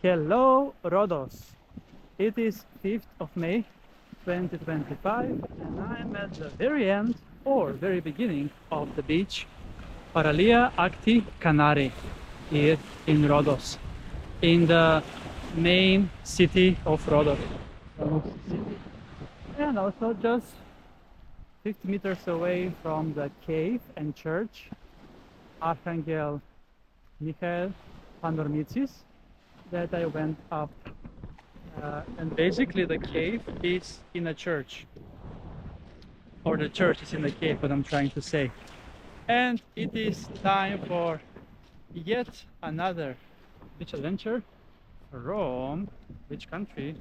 Hello, Rhodos. It is 5th of May 2025 and I'm at the very end or very beginning of the beach Paralia Acti Canari here in Rhodos, in the main city of Rhodos. And also just 50 meters away from the cave and church Archangel Michael Panormitsis that I went up. And basically the cave is in a church, or the church is in the cave, what I'm trying to say. And it is time for yet another beach adventure from which country?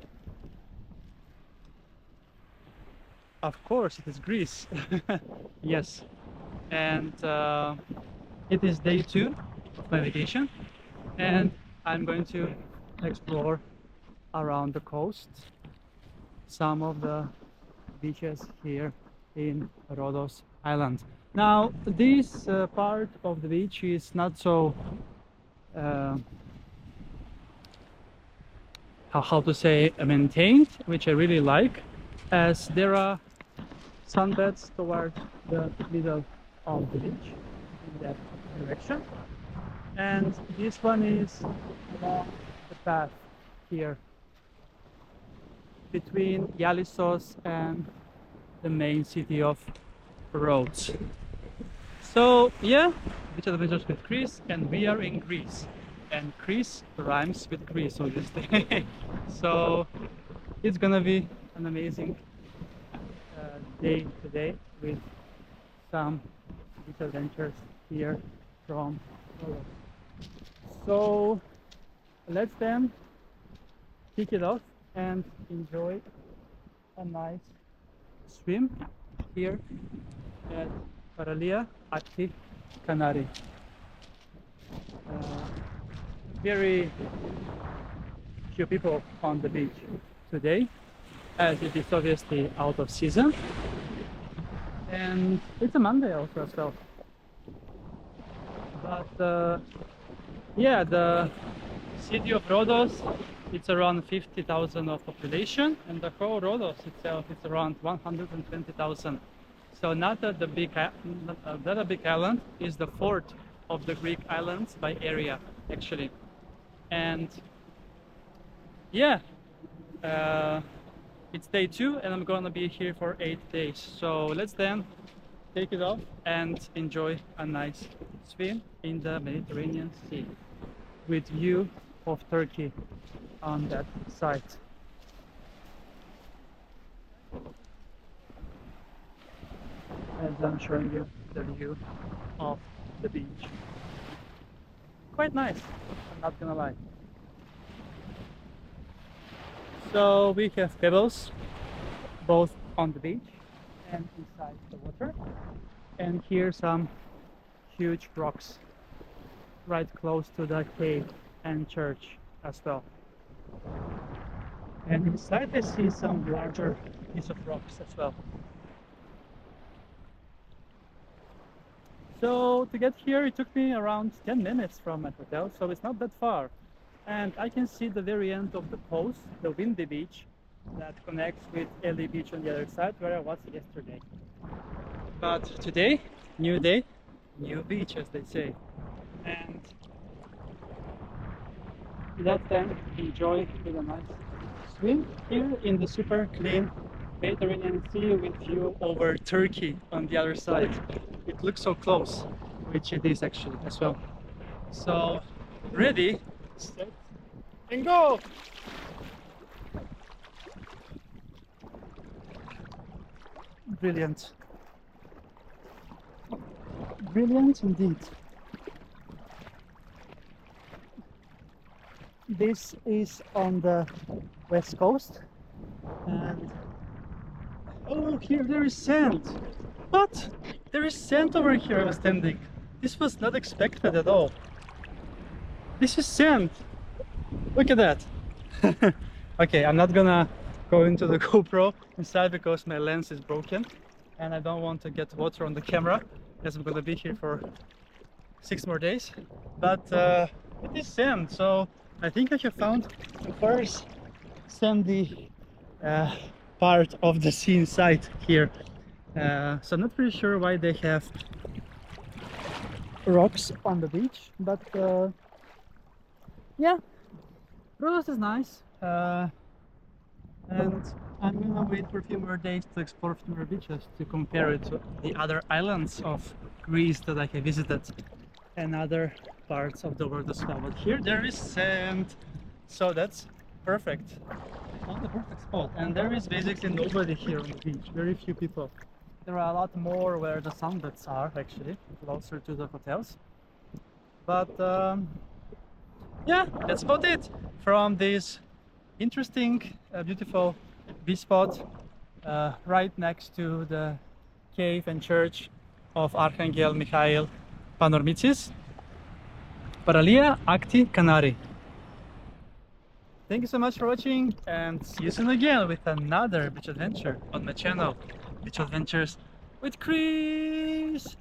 Of course it is Greece. Yes. And it is day 2 of my vacation and I'm going to explore around the coast some of the beaches here in Rhodos Island. Now this part of the beach is not so how to say maintained, which I really like, as there are sunbeds toward the middle of the beach in that direction, and this one is along the path here between Yalissos and the main city of Rhodes. So yeah, beach adventures with Chris, and we are in Greece, and Chris rhymes with Greece obviously. So it's gonna be an amazing day today with some beach adventures here from Rhodes. So let's then kick it off and enjoy a nice swim here at Paralia Acti Canari. Very few people on the beach today, as it is obviously out of season, and it's a Monday also as well. But yeah, the city of Rhodos, it's around 50,000 of population, and the whole Rhodos itself is around 120,000. So not a big island, is the fourth of the Greek islands by area actually. And yeah, it's day 2 and I'm gonna be here for 8 days. So let's then take it off and enjoy a nice swim in the Mediterranean Sea with view of Turkey on that side. As I'm showing you the view of the beach. Quite nice, I'm not gonna lie. So we have pebbles both on the beach and inside the water, and here some huge rocks right close to the cave and church as well. And inside I see some larger piece of rocks as well. So to get here it took me around 10 minutes from my hotel, so it's not that far. and I can see the very end of the post, the windy beach that connects with Eli Beach on the other side where I was yesterday. But today, new day, new beach, as they say. And let them enjoy with a nice swim here in the super clean Mediterranean Sea with view over Turkey on the other side. It looks so close, which it is actually as well. So, ready, set, and go! Brilliant. Brilliant indeed. This is on the west coast, and oh, here there is sand. But there is sand over here. I was standing. This was not expected at all. This is sand. Look at that. Okay, I'm not gonna go into the GoPro inside because my lens is broken and I don't want to get water on the camera as I'm gonna be here for 6 more days. But it is sand, so I think I have found the first sandy part of the sea inside here. So I'm not pretty sure why they have rocks on the beach, but yeah, Rhodos is nice, and I'm gonna wait for a few more days to explore a few more beaches to compare it to the other islands of Greece that I have visited and other parts of the world as well. But here there is sand, so that's perfect. On the perfect spot, and there is basically nobody here on the beach, very few people. There are a lot more where the sunbeds are actually, closer to the hotels. But yeah, that's about it from this interesting, beautiful beach spot right next to the cave and church of Archangel Michael Panormitsis, Paralia Acti Canari. Thank you so much for watching, and see you soon again with another beach adventure on my channel, Beach Adventures with Chris.